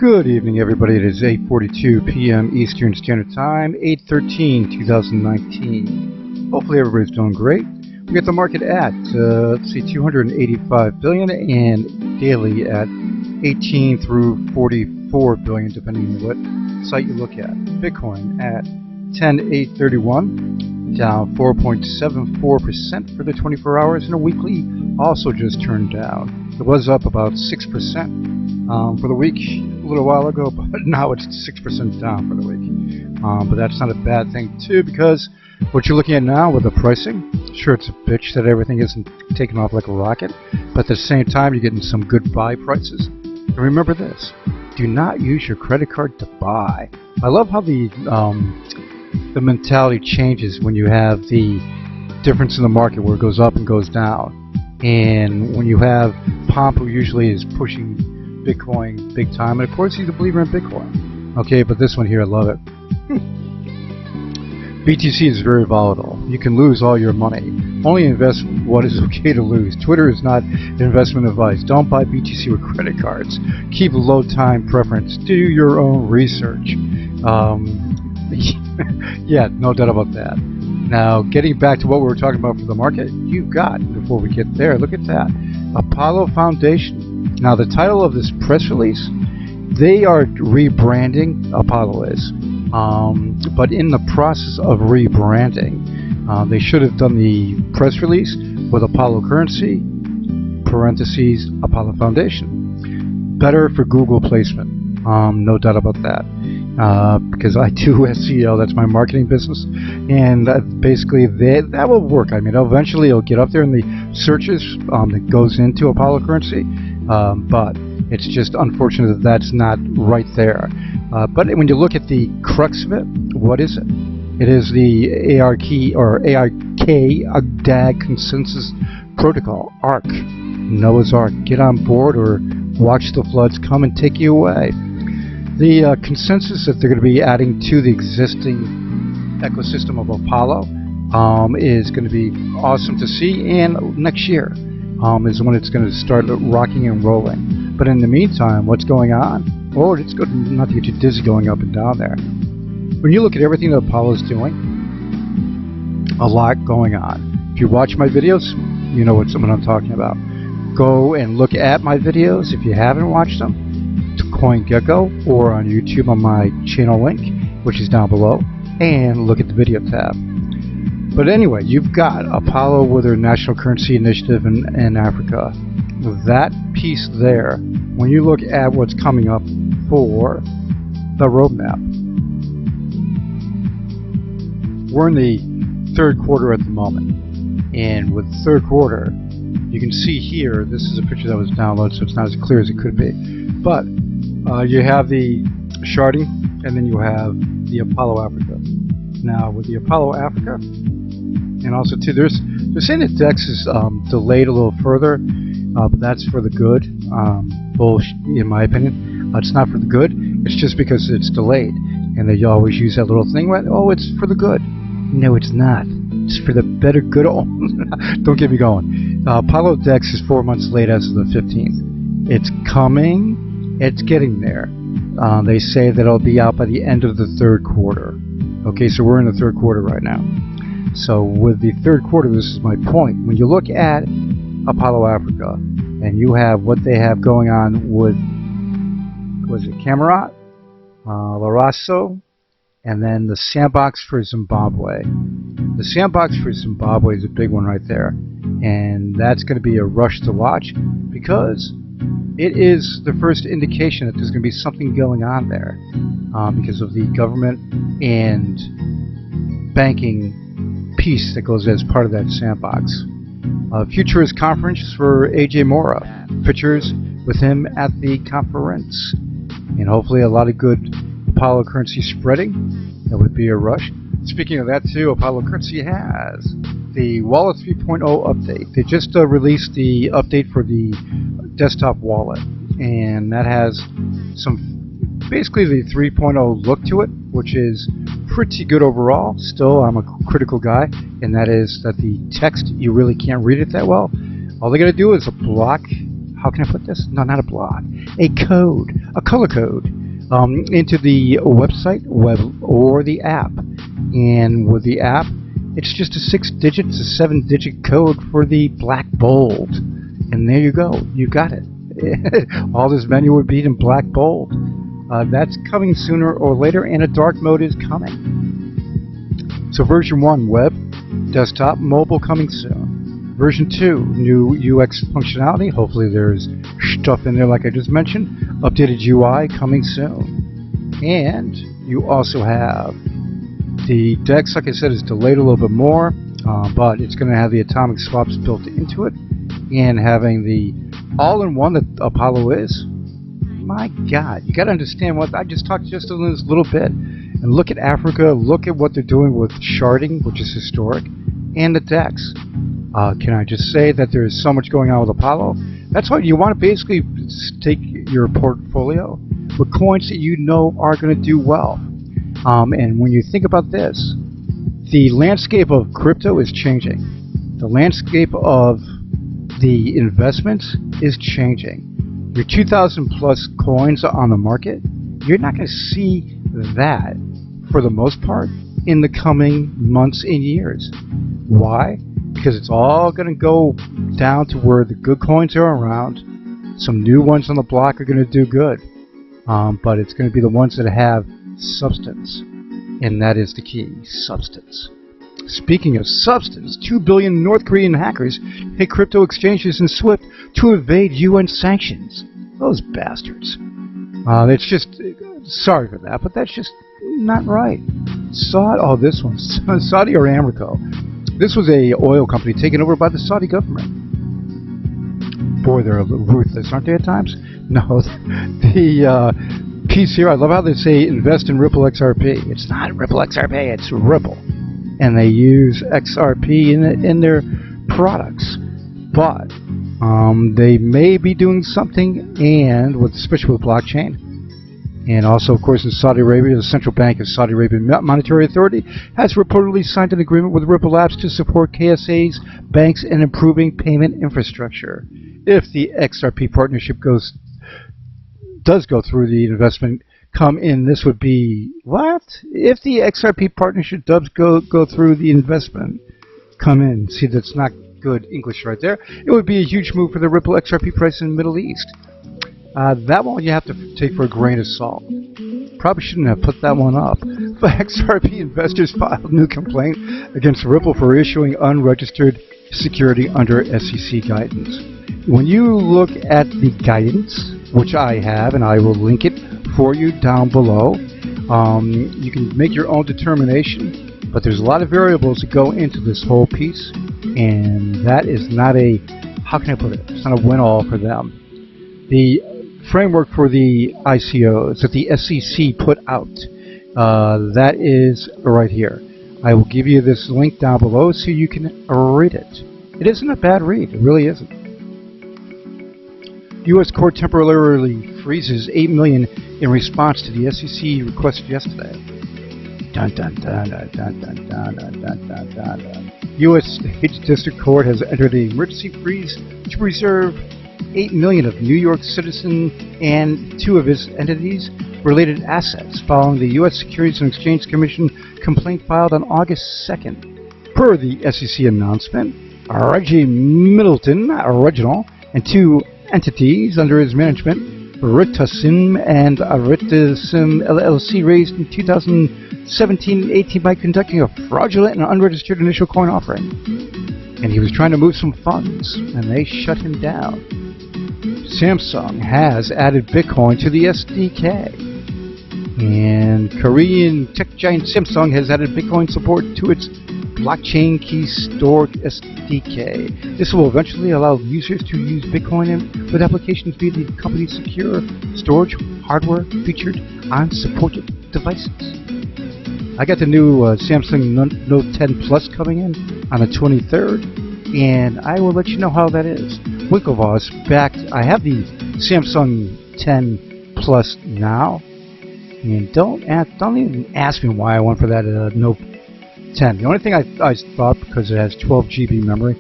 Good evening, everybody. It is 8:42 p.m. Eastern Standard Time, 8/13/2019. Hopefully everybody's doing great. We got the market at, let's see, 285 billion and daily at 18 through 44 billion, depending on what site you look at. Bitcoin at 10,831, down 4.74% for the 24 hours, and a weekly also just turned down. It was up about 6%. For the week a little while ago, but now it's 6% down for the week. But that's not a bad thing too, because what you're looking at now with the pricing, sure, it's a bitch that everything isn't taking off like a rocket, but at the same time you're getting some good buy prices. And remember this, do not use your credit card to buy. I love how the mentality changes when you have the difference in the market where it goes up and goes down. And when you have Pomp, who usually is pushing Bitcoin big time, and of course he's a believer in Bitcoin. Okay, but this one here, I love it. BTC is very volatile. You can lose all your money. Only invest what is okay to lose. Twitter is not investment advice. Don't buy BTC with credit cards. Keep low time preference. Do your own research. Yeah, no doubt about that. Now, getting back to what we were talking about for the market, you've got, before we get there, look at that, Apollo Foundation. Now, the title of this press release, they are rebranding, Apollo is, but in the process of rebranding, they should have done the press release with Apollo Currency, parentheses, Apollo Foundation. Better for Google placement, no doubt about that. Because I do SEO, that's my marketing business, and basically that will work. I mean, eventually it'll get up there in the searches that goes into Apollo Currency, but it's just unfortunate that that's not right there. But when you look at the crux of it, what is it? It is the ARK or DAG Consensus Protocol, ARK, Noah's Ark. Get on board or watch the floods come and take you away. The consensus that they're going to be adding to the existing ecosystem of Apollo is going to be awesome to see, and next year is when it's going to start rocking and rolling. But in the meantime, what's going on? Oh, it's good not to get you dizzy going up and down there. When you look at everything that Apollo is doing, a lot going on. If you watch my videos, you know what I'm talking about. Go and look at my videos if you haven't watched them. CoinGecko, or on YouTube on my channel link, which is down below, and look at the video tab. But anyway, you've got Apollo with their national currency initiative in Africa. That piece there, when you look at what's coming up for the roadmap, we're in the third quarter at the moment, and with the third quarter, you can see here, this is a picture that was downloaded, so it's not as clear as it could be, but you have the Sharding, and then you have the Apollo Africa. Now, with the Apollo Africa, and also too, they're saying the DEX is delayed a little further, but that's for the good. Bullshit, in my opinion. It's not for the good. It's just because it's delayed, and they always use that little thing. Oh, it's for the good. No, it's not. It's for the better good. Oh, don't get me going. Apollo DEX is 4 months late as of the 15th. It's coming. It's getting there. They say that it'll be out by the end of the third quarter. Okay, so we're in the third quarter right now. So with the third quarter, this is my point. When you look at Apollo Africa, and you have what they have going on with, was it Cameroon, Larasso, and then the sandbox for Zimbabwe. The sandbox for Zimbabwe is a big one right there. And that's going to be a rush to watch, because it is the first indication that there's going to be something going on there because of the government and banking piece that goes as part of that sandbox. Futurist conference for AJ Mora. Pictures with him at the conference. And hopefully a lot of good Apollo currency spreading. That would be a rush. Speaking of that too, Apollo currency has the Wallet 3.0 update. They just released the update for the desktop wallet, and that has some basically the 3.0 look to it, which is pretty good overall. Still, I'm a critical guy, and that is that the text, you really can't read it that well. All they got to do is block how can I put this? No, not a block. A code, a color code, into the website, web, or the app. And with the app, it's just a 6-digit to 7-digit code for the black bold. And there you go. You got it. All this menu would be in black bold. That's coming sooner or later, and a dark mode is coming. So version 1, web, desktop, mobile coming soon. Version 2, new UX functionality. Hopefully there's stuff in there like I just mentioned. Updated UI coming soon. And you also have the DEX, like I said, is delayed a little bit more, but it's going to have the atomic swaps built into it, and having the all-in-one that Apollo is. My God, you got to understand what I just talked just a little bit, and look at Africa. Look at what they're doing with sharding, which is historic, and the DEX. Can I just say that there is so much going on with Apollo? That's why you want to basically take your portfolio with coins that you know are going to do well. And when you think about this, the landscape of crypto is changing. The landscape of the investments is changing. Your 2,000 plus coins on the market, you're not going to see that, for the most part, in the coming months and years. Why? Because it's all going to go down to where the good coins are around. Some new ones on the block are going to do good. But it's going to be the ones that have substance, and that is the key, substance. Speaking of substance, 2 billion North Korean hackers hit crypto exchanges in SWIFT to evade UN sanctions. Those bastards. It's just, sorry for that, but that's just not right. Oh, this one, Saudi or Aramco. This was a oil company taken over by the Saudi government. Boy, they're a little ruthless, aren't they at times? No, the piece here, I love how they say invest in Ripple XRP. It's not Ripple XRP, it's Ripple. And they use XRP in their products. But they may be doing something, and with, especially with blockchain. And also, of course, in Saudi Arabia, the Central Bank of Saudi Arabian Monetary Authority has reportedly signed an agreement with Ripple Labs to support KSA's banks in improving payment infrastructure. If the XRP partnership does go through, the investment come in, this would be what? If the XRP partnership does go through, the investment come in. See, that's not good English right there. It would be a huge move for the Ripple XRP price in the Middle East. That one you have to take for a grain of salt. Probably shouldn't have put that one up. But XRP investors filed a new complaint against Ripple for issuing unregistered security under SEC guidance. When you look at the guidance, which I have, and I will link it for you down below, you can make your own determination, but there's a lot of variables that go into this whole piece, and that is not a, how can I put it, it's not a win-all for them. The framework for the ICOs that the SEC put out, that is right here. I will give you this link down below so you can read it. It isn't a bad read, it really isn't. U.S. court temporarily freezes $8 million in response to the SEC request yesterday. Dun, dun, dun, dun, dun, dun, dun, dun, dun, dun, dun. U.S. State District Court has entered an emergency freeze to preserve $8 million of New York citizen and 2 of his entities' related assets following the U.S. Securities and Exchange Commission complaint filed on August 2nd. Per the SEC announcement, Reggie Middleton, Original, and 2 entities under his management, Ritasim and Ritasim LLC, raised in 2017 and 18 by conducting a fraudulent and unregistered initial coin offering. And he was trying to move some funds, and they shut him down. Samsung has added Bitcoin to the SDK. And Korean tech giant Samsung has added Bitcoin support to its blockchain key store SDK. This will eventually allow users to use Bitcoin with applications via the company's secure storage hardware featured on supported devices. I got the new Samsung Note 10 Plus coming in on the 23rd, and I will let you know how that is. Winklevoss back. I have the Samsung 10 Plus now, and don't even ask me why I went for that Note 10. The only thing I thought, because it has 12 GB memory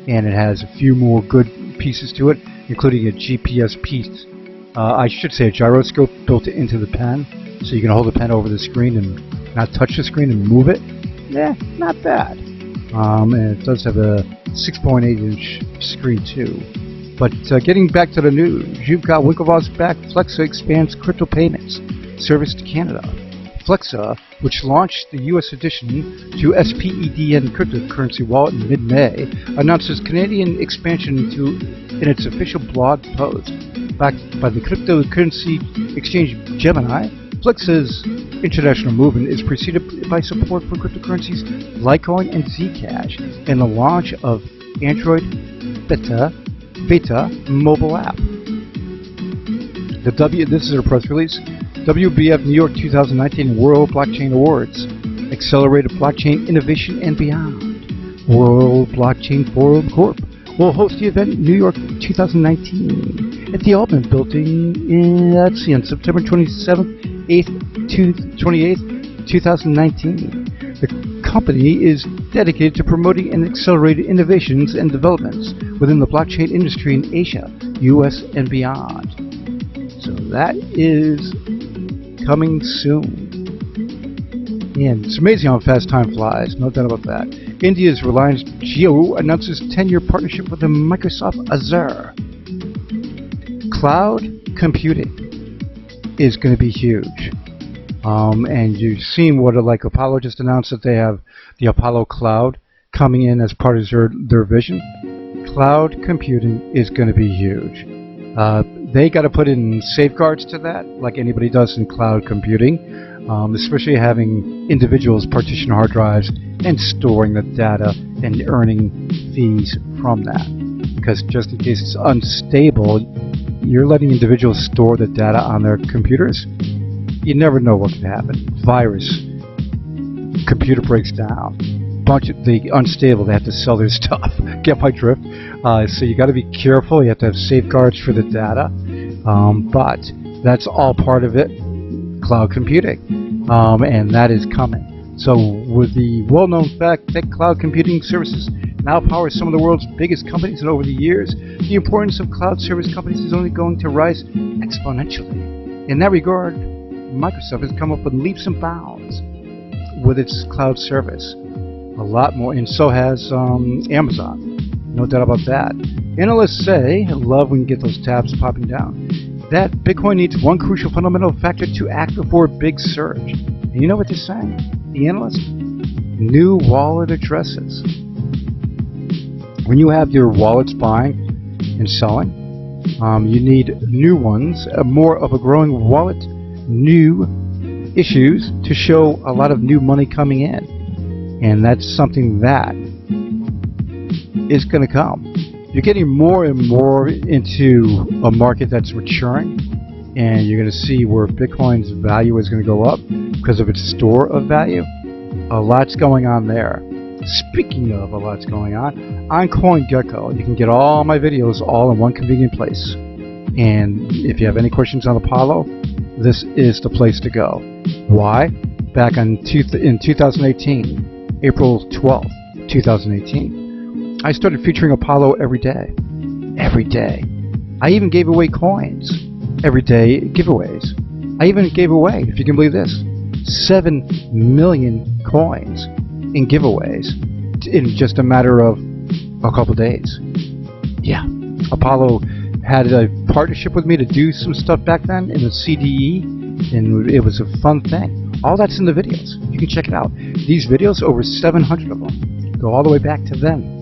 and it has a few more good pieces to it, including a GPS piece. I should say a gyroscope built into the pen, so you can hold the pen over the screen and not touch the screen and move it. Yeah, not bad. And it does have a 6.8-inch screen too. But getting back to the news, you've got Winklevoss-backed Flexa expands crypto payments service to Canada. Flexa, which launched the U.S. addition to SPEDN cryptocurrency wallet in mid-May, announced its Canadian expansion in its official blog post. Backed by the cryptocurrency exchange Gemini, Flexa's international movement is preceded by support for cryptocurrencies Litecoin and Zcash and the launch of Android Beta mobile app. This is a press release. WBF New York 2019 World Blockchain Awards, Accelerated Blockchain Innovation and Beyond. World Blockchain Forum Corp will host the event in New York 2019 at the Altman Building on September 27th, 28th, 2019. The company is dedicated to promoting and accelerating innovations and developments within the blockchain industry in Asia, US, and beyond. So that is coming soon. And it's amazing how fast time flies, no doubt about that. India's Reliance Jio announces 10-year partnership with the Microsoft Azure. Cloud computing is going to be huge. And you've seen what Apollo just announced that they have the Apollo Cloud coming in as part of their vision. Cloud computing is going to be huge. They got to put in safeguards to that, like anybody does in cloud computing, especially having individuals partition hard drives and storing the data and earning fees from that. Because just in case it's unstable, you're letting individuals store the data on their computers. You never know what could happen. Virus, computer breaks down. The unstable, they have to sell their stuff. Get my drift? So you got to be careful. You have to have safeguards for the data. But that's all part of it, cloud computing. And that is coming. So with the well-known fact that cloud computing services now power some of the world's biggest companies, and over the years, the importance of cloud service companies is only going to rise exponentially. In that regard, Microsoft has come up with leaps and bounds with its cloud service. A lot more, and so has Amazon. No doubt about that. Analysts say, I love when you get those tabs popping down, that Bitcoin needs one crucial fundamental factor to act before a big surge. And you know what they're saying? The analysts? New wallet addresses. When you have your wallets buying and selling, you need new ones, more of a growing wallet, new issues to show a lot of new money coming in. And that's something that is going to come. You're getting more and more into a market that's maturing, and you're going to see where Bitcoin's value is going to go up because of its store of value. A lot's going on there. Speaking of a lot's going on CoinGecko, you can get all my videos all in one convenient place. And if you have any questions on Apollo, this is the place to go. Why? Back in 2018, April 12th, 2018, I started featuring Apollo every day. Every day. I even gave away coins. Every day giveaways. I even gave away, if you can believe this, 7 million coins in giveaways in just a matter of a couple days. Yeah. Apollo had a partnership with me to do some stuff back then in the CDE, and it was a fun thing. All that's in the videos. You can check it out. These videos, over 700 of them, go all the way back to then.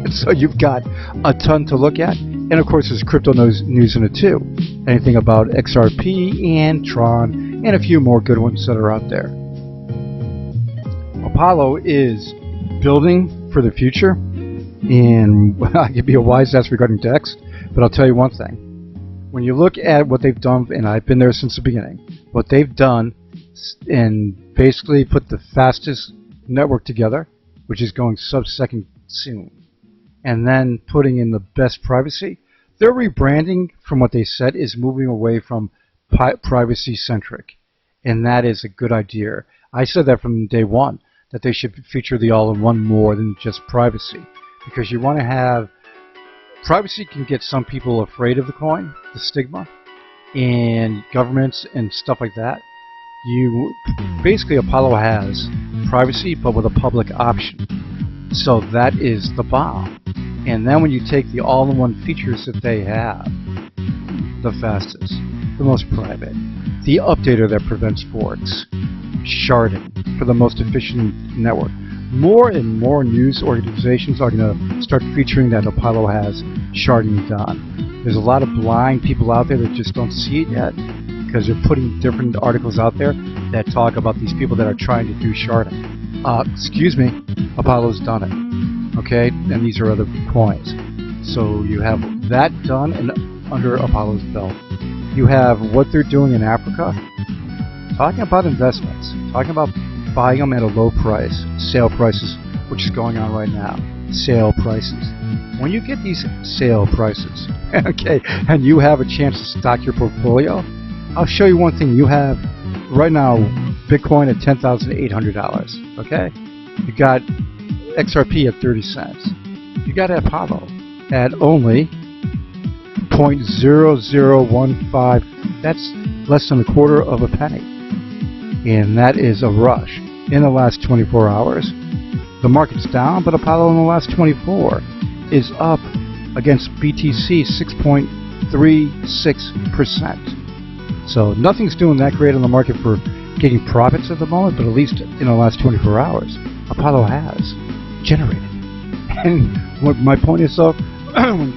So you've got a ton to look at. And of course, there's crypto news in it too. Anything about XRP and Tron and a few more good ones that are out there. Apollo is building for the future, and I could be a wise ass regarding DEX, but I'll tell you one thing. When you look at what they've done, and I've been there since the beginning, what they've done and basically put the fastest network together, which is going sub-second soon, and then putting in the best privacy, their rebranding, from what they said, is moving away from privacy-centric, and that is a good idea. I said that from day one, that they should feature the all-in-one more than just privacy, because you want to have privacy can get some people afraid of the coin, the stigma, and governments and stuff like that. Basically Apollo has privacy, but with a public option. So that is the bomb. And then when you take the all-in-one features that they have, the fastest, the most private, the updater that prevents forks, sharding for the most efficient network. More and more news organizations are going to start featuring that Apollo has sharding done. There's a lot of blind people out there that just don't see it yet because they're putting different articles out there that talk about these people that are trying to do sharding. Excuse me, Apollo's done it. Okay, and these are other coins. So you have that done and under Apollo's belt. You have what they're doing in Africa, talking about investments, talking about buying them at a low price, sale prices, which is going on right now, sale prices. When you get these sale prices, okay, and you have a chance to stock your portfolio, I'll show you one thing. You have right now Bitcoin at $10,800, okay? You got XRP at 30 cents. You got Apollo at only 0.0015. That's less than a quarter of a penny. And that is a rush. In the last 24 hours, the market's down, but Apollo in the last 24 is up against BTC 6.36%. So nothing's doing that great on the market for getting profits at the moment, but at least in the last 24 hours, Apollo has generated. And what my point is, though,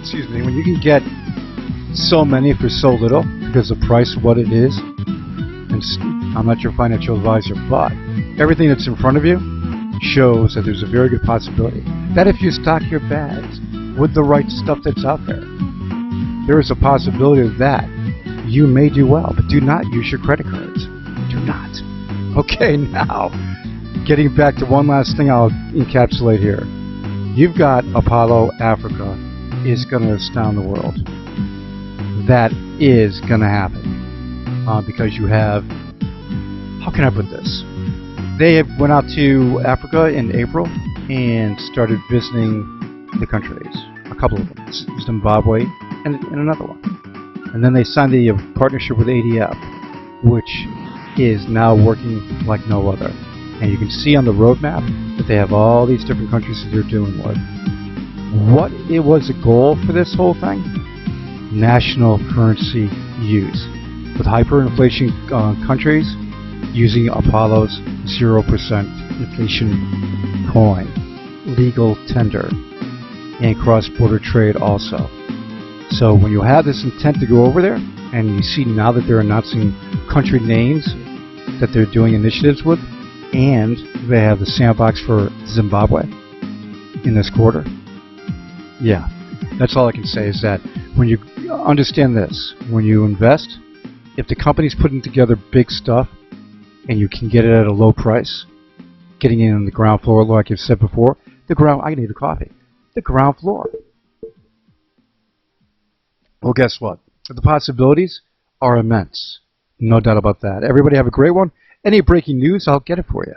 excuse me, when you can get so many for so little because the price of what it is, and I'm not your financial advisor, but everything that's in front of you shows that there's a very good possibility that if you stock your bags with the right stuff that's out there, there is a possibility that you may do well, but do not use your credit cards. Do not. Okay, now, getting back to one last thing I'll encapsulate here. You've got Apollo Africa is going to astound the world. That is going to happen. Because you have, how can I put this? They went out to Africa in April and started visiting the countries. A couple of them, Zimbabwe and another one. And then they signed a partnership with ADF, which is now working like no other. And you can see on the roadmap that they have all these different countries that they're doing with. What it was a goal for this whole thing? National currency use. With hyperinflation countries using Apollo's 0% inflation coin, legal tender, and cross-border trade also. So when you have this intent to go over there, and you see now that they're announcing country names that they're doing initiatives with, and they have the sandbox for Zimbabwe in this quarter, yeah, that's all I can say is that when you understand this, when you invest, if the company's putting together big stuff and you can get it at a low price, getting in on the ground floor, like I've said before, I need a coffee. The ground floor. Well, guess what? The possibilities are immense. No doubt about that. Everybody have a great one. Any breaking news, I'll get it for you.